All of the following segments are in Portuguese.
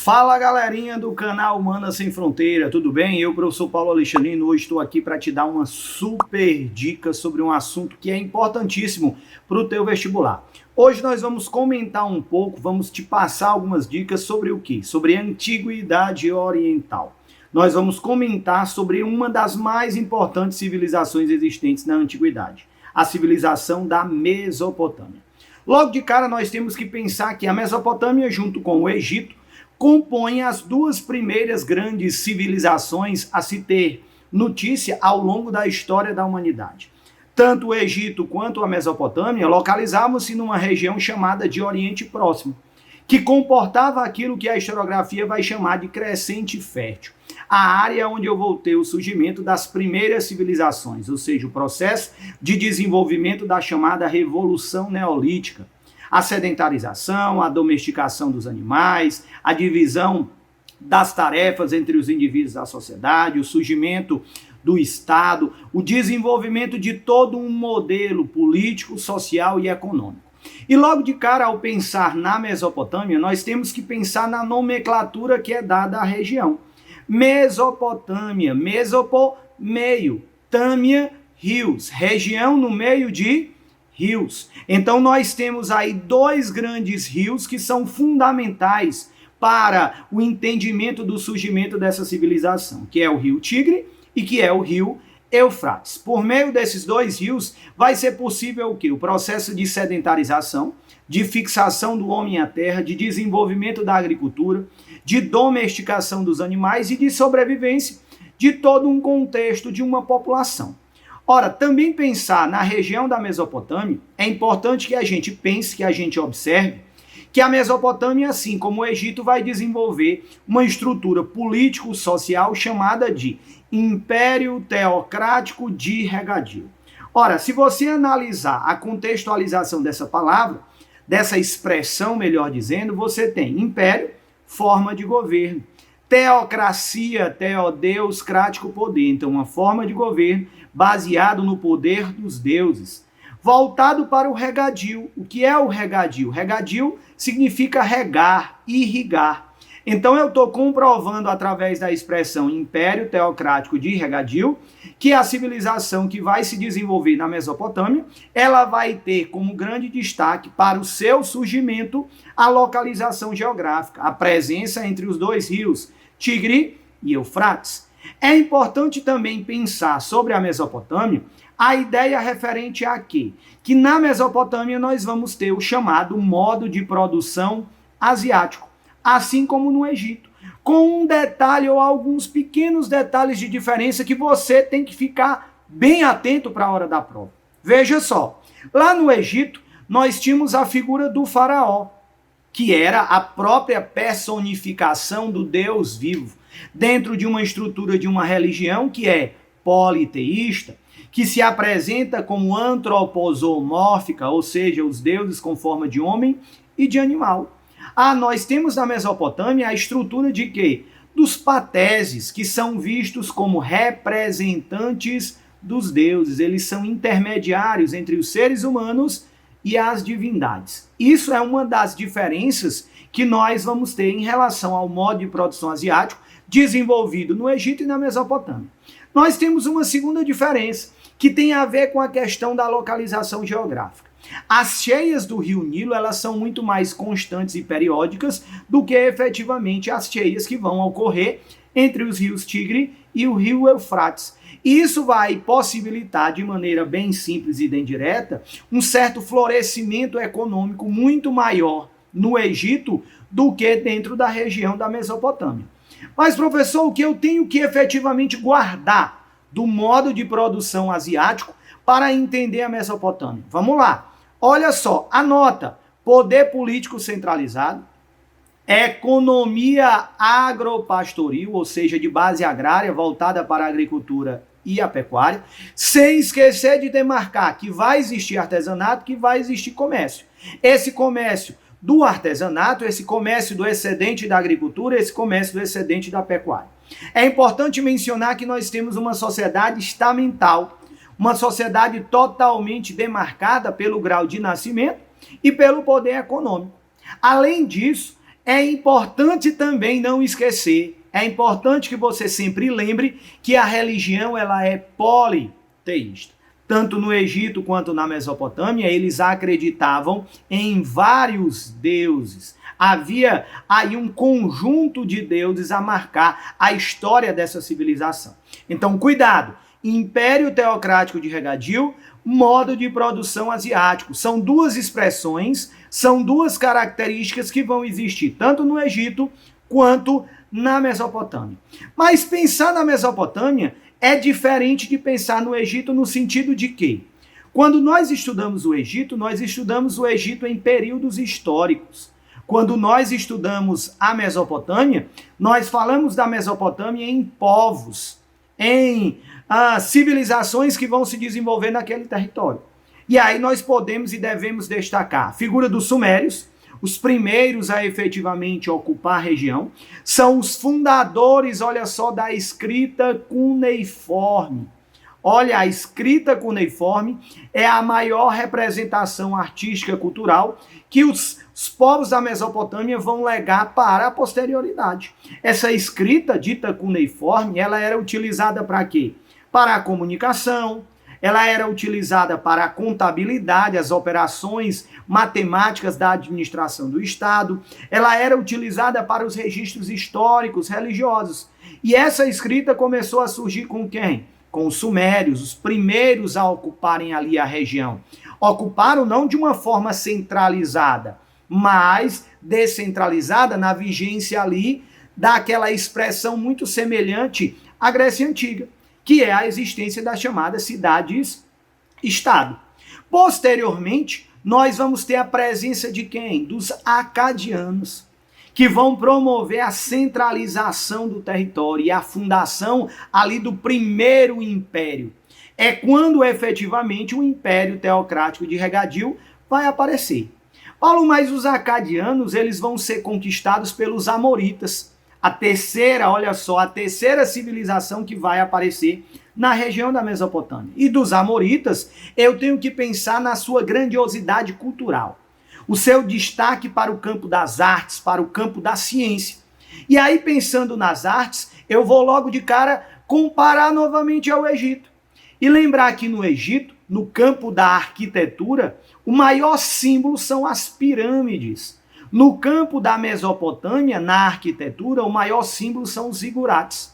Fala galerinha do canal Humana Sem Fronteira, tudo bem? Eu, professor Paulo Alexandrino, hoje estou aqui para te dar uma super dica sobre um assunto que é importantíssimo para o teu vestibular. Hoje nós vamos comentar um pouco, vamos te passar algumas dicas sobre o quê? Sobre a Antiguidade Oriental. Nós vamos comentar sobre uma das mais importantes civilizações existentes na Antiguidade, a civilização da Mesopotâmia. Logo de cara nós temos que pensar que a Mesopotâmia, junto com o Egito, compõem as duas primeiras grandes civilizações a se ter notícia ao longo da história da humanidade. Tanto o Egito quanto a Mesopotâmia localizavam-se numa região chamada de Oriente Próximo, que comportava aquilo que a historiografia vai chamar de crescente fértil, a área onde eu vou ter o surgimento das primeiras civilizações, ou seja, o processo de desenvolvimento da chamada Revolução Neolítica. A sedentarização, a domesticação dos animais, a divisão das tarefas entre os indivíduos da sociedade, o surgimento do Estado, o desenvolvimento de todo um modelo político, social e econômico. E logo de cara, ao pensar na Mesopotâmia, nós temos que pensar na nomenclatura que é dada à região. Mesopotâmia, mesopo, meio, tâmia, rios, região no meio de rios. Então nós temos aí dois grandes rios que são fundamentais para o entendimento do surgimento dessa civilização, que é o rio Tigre e que é o rio Eufrates. Por meio desses dois rios vai ser possível o quê? O processo de sedentarização, de fixação do homem à terra, de desenvolvimento da agricultura, de domesticação dos animais e de sobrevivência de todo um contexto de uma população. Ora, também pensar na região da Mesopotâmia, é importante que a gente pense, que a gente observe, que a Mesopotâmia, assim como o Egito, vai desenvolver uma estrutura político-social chamada de Império Teocrático de Regadio. Ora, se você analisar a contextualização dessa palavra, dessa expressão, melhor dizendo, você tem império, forma de governo, teocracia, teodeus, crático, poder. Então, uma forma de governo baseado no poder dos deuses, voltado para o regadio. O que é o regadio? Regadio significa regar, irrigar. Então eu estou comprovando através da expressão Império Teocrático de Regadio que a civilização que vai se desenvolver na Mesopotâmia, ela vai ter como grande destaque para o seu surgimento a localização geográfica, a presença entre os dois rios, Tigre e Eufrates. É importante também pensar sobre a Mesopotâmia a ideia referente a quê? Que na Mesopotâmia nós vamos ter o chamado modo de produção asiático, assim como no Egito, com um detalhe ou alguns pequenos detalhes de diferença que você tem que ficar bem atento para a hora da prova. Veja só, lá no Egito nós tínhamos a figura do faraó, que era a própria personificação do Deus vivo, dentro de uma estrutura de uma religião que é politeísta, que se apresenta como antroposomórfica, ou seja, os deuses com forma de homem e de animal. Nós temos na Mesopotâmia a estrutura de quê? Dos pateses, que são vistos como representantes dos deuses. Eles são intermediários entre os seres humanos e as divindades. Isso é uma das diferenças que nós vamos ter em relação ao modo de produção asiático desenvolvido no Egito e na Mesopotâmia. Nós temos uma segunda diferença, que tem a ver com a questão da localização geográfica. As cheias do rio Nilo, elas são muito mais constantes e periódicas do que efetivamente as cheias que vão ocorrer entre os rios Tigre e o rio Eufrates. Isso vai possibilitar, de maneira bem simples e bem direta, um certo florescimento econômico muito maior no Egito do que dentro da região da Mesopotâmia. Mas, professor, o que eu tenho que efetivamente guardar do modo de produção asiático para entender a Mesopotâmia? Vamos lá. Olha só, anota: poder político centralizado, economia agropastoril, ou seja, de base agrária, voltada para a agricultura e a pecuária, sem esquecer de demarcar que vai existir artesanato, que vai existir comércio. Esse comércio do artesanato, esse comércio do excedente da agricultura, esse comércio do excedente da pecuária. É importante mencionar que nós temos uma sociedade estamental, uma sociedade totalmente demarcada pelo grau de nascimento e pelo poder econômico. Além disso, É importante também não esquecer, é importante que você sempre lembre que a religião ela é politeísta. Tanto no Egito quanto na Mesopotâmia, eles acreditavam em vários deuses. Havia aí um conjunto de deuses a marcar a história dessa civilização. Então, cuidado! Império Teocrático de Regadio, modo de produção asiático. São duas expressões, são duas características que vão existir tanto no Egito quanto na Mesopotâmia. Mas pensar na Mesopotâmia é diferente de pensar no Egito no sentido de que, quando nós estudamos o Egito em períodos históricos. Quando nós estudamos a Mesopotâmia, nós falamos da Mesopotâmia em povos, em civilizações que vão se desenvolver naquele território. E aí nós podemos e devemos destacar a figura dos sumérios, os primeiros a efetivamente ocupar a região, são os fundadores, olha só, da escrita cuneiforme. Olha, a escrita cuneiforme é a maior representação artística cultural que os povos da Mesopotâmia vão legar para a posterioridade. Essa escrita dita cuneiforme, ela era utilizada para quê? Para a comunicação, ela era utilizada para a contabilidade, as operações matemáticas da administração do Estado, ela era utilizada para os registros históricos, religiosos. E essa escrita começou a surgir com quem? Com os sumérios, os primeiros a ocuparem ali a região. Ocuparam não de uma forma centralizada, mas descentralizada na vigência ali daquela expressão muito semelhante à Grécia Antiga, que é a existência das chamadas cidades-estado. Posteriormente, nós vamos ter a presença de quem? Dos acadianos, que vão promover a centralização do território e a fundação ali do primeiro império. É quando efetivamente o Império Teocrático de Regadio vai aparecer. Paulo, mas os acadianos, eles vão ser conquistados pelos amoritas. A terceira, olha só, a terceira civilização que vai aparecer na região da Mesopotâmia. E dos amoritas, eu tenho que pensar na sua grandiosidade cultural. O seu destaque para o campo das artes, para o campo da ciência. E aí, pensando nas artes, eu vou logo de cara comparar novamente ao Egito. E lembrar que no Egito, no campo da arquitetura, o maior símbolo são as pirâmides. No campo da Mesopotâmia, na arquitetura, o maior símbolo são os zigurates.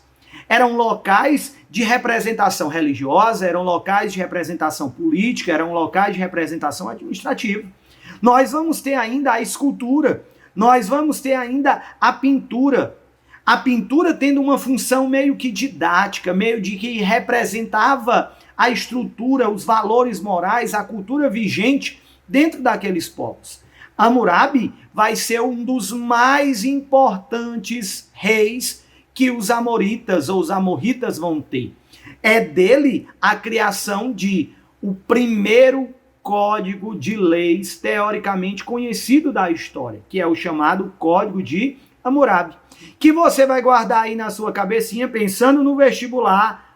Eram locais de representação religiosa, eram locais de representação política, eram locais de representação administrativa. Nós vamos ter ainda a escultura, nós vamos ter ainda a pintura. A pintura tendo uma função meio que didática, meio de que representava a estrutura, os valores morais, a cultura vigente dentro daqueles povos. Hammurabi vai ser um dos mais importantes reis que os amoritas ou os amorritas vão ter. É dele a criação de o primeiro código de leis teoricamente conhecido da história, que é o chamado Código de Hammurabi, que você vai guardar aí na sua cabecinha pensando no vestibular,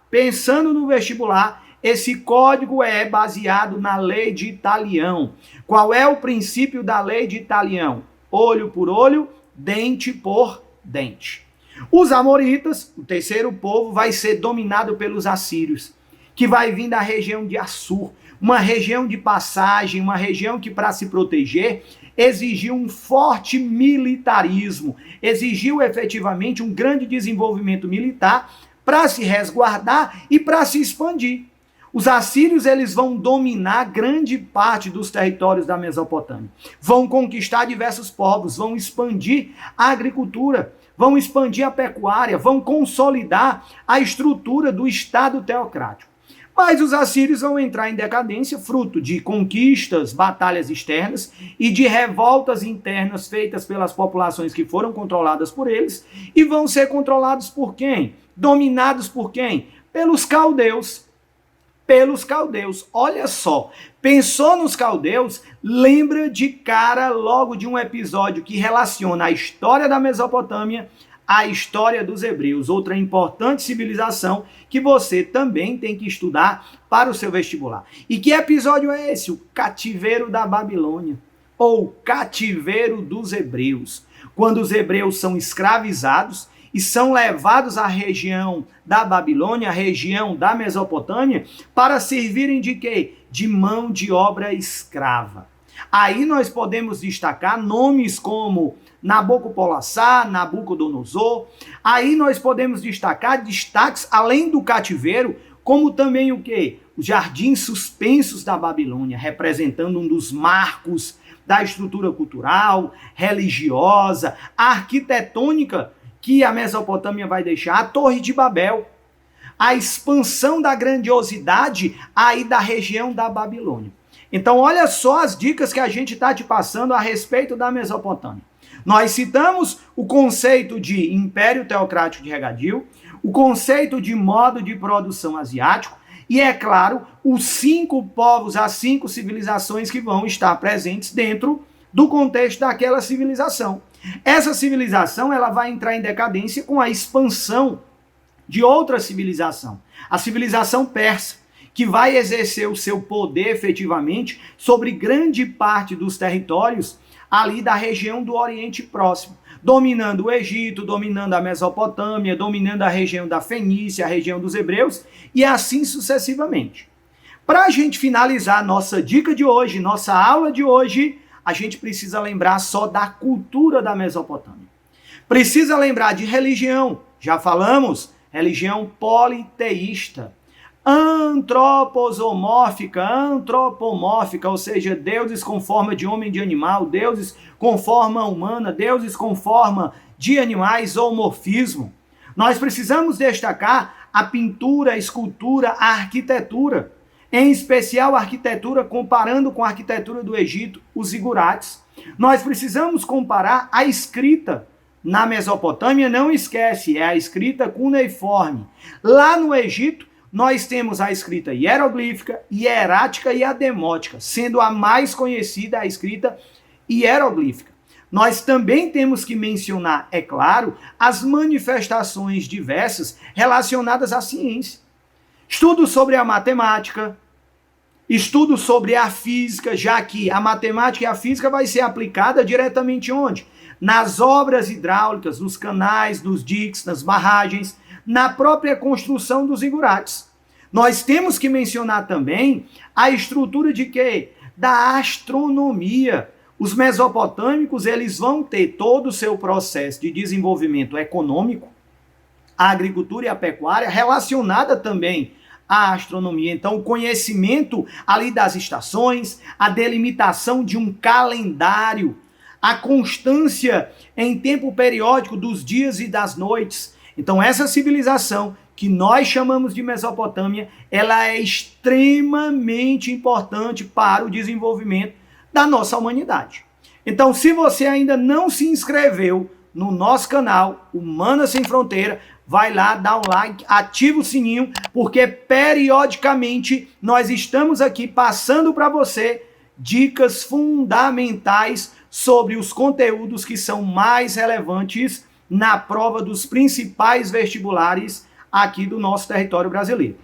esse código é baseado na lei de Italião. Qual é o princípio da lei de Italião? Olho por olho, dente por dente. Os amoritas, o terceiro povo, vai ser dominado pelos assírios, que vai vir da região de Assur, uma região de passagem, uma região que, para se proteger, exigiu um forte militarismo, exigiu efetivamente um grande desenvolvimento militar para se resguardar e para se expandir. Os assírios, eles vão dominar grande parte dos territórios da Mesopotâmia, vão conquistar diversos povos, vão expandir a agricultura, vão expandir a pecuária, vão consolidar a estrutura do Estado teocrático. Mas os assírios vão entrar em decadência, fruto de conquistas, batalhas externas e de revoltas internas feitas pelas populações que foram controladas por eles, e vão ser controlados por quem? Dominados por quem? Pelos caldeus. Pelos caldeus. Olha só, pensou nos caldeus, lembra de cara logo de um episódio que relaciona a história da Mesopotâmia à história dos hebreus, outra importante civilização que você também tem que estudar para o seu vestibular. E que episódio é esse? O cativeiro da Babilônia. ou cativeiro dos hebreus, quando os hebreus são escravizados e são levados à região da Babilônia, à região da Mesopotâmia, para servirem de quê? De mão de obra escrava. Aí nós podemos destacar nomes como Nabopolassar, Nabucodonosor. Aí nós podemos destacar destaques, além do cativeiro, como também o quê? Os jardins suspensos da Babilônia, representando um dos marcos da estrutura cultural, religiosa, arquitetônica que a Mesopotâmia vai deixar, a Torre de Babel, a expansão da grandiosidade aí da região da Babilônia. Então, olha só as dicas que a gente está te passando a respeito da Mesopotâmia. Nós citamos o conceito de Império Teocrático de Regadio, o conceito de modo de produção asiático e, é claro, os 5 povos, as 5 civilizações que vão estar presentes dentro do contexto daquela civilização. Essa civilização ela vai entrar em decadência com a expansão de outra civilização, a civilização persa, que vai exercer o seu poder efetivamente sobre grande parte dos territórios ali da região do Oriente Próximo, dominando o Egito, dominando a Mesopotâmia, dominando a região da Fenícia, a região dos hebreus, e assim sucessivamente. Para a gente finalizar nossa dica de hoje, nossa aula de hoje, a gente precisa lembrar só da cultura da Mesopotâmia. Precisa lembrar de religião, já falamos, religião politeísta, antropomórfica, ou seja, deuses com forma de homem e de animal, deuses com forma humana, deuses com forma de animais, zoomorfismo. Nós precisamos destacar a pintura, a escultura, a arquitetura, em especial a arquitetura comparando com a arquitetura do Egito, os zigurates. Nós precisamos comparar a escrita. Na Mesopotâmia, não esquece, é a escrita cuneiforme. Lá no Egito, nós temos a escrita hieroglífica, hierática e a demótica, sendo a mais conhecida a escrita hieroglífica. Nós também temos que mencionar, é claro, as manifestações diversas relacionadas à ciência. Estudos sobre a matemática, estudos sobre a física, já que a matemática e a física vai ser aplicada diretamente onde? Nas obras hidráulicas, nos canais, nos diques, nas barragens, na própria construção dos zigurates. Nós temos que mencionar também a estrutura de quê? Da astronomia. Os mesopotâmicos, eles vão ter todo o seu processo de desenvolvimento econômico, a agricultura e a pecuária relacionada também à astronomia. Então, o conhecimento ali das estações, a delimitação de um calendário, a constância em tempo periódico dos dias e das noites. Então, essa civilização que nós chamamos de Mesopotâmia, ela é extremamente importante para o desenvolvimento da nossa humanidade. Então, se você ainda não se inscreveu no nosso canal, Humanas Sem Fronteira, vai lá, dá um like, ativa o sininho, porque periodicamente nós estamos aqui passando para você dicas fundamentais sobre os conteúdos que são mais relevantes na prova dos principais vestibulares aqui do nosso território brasileiro.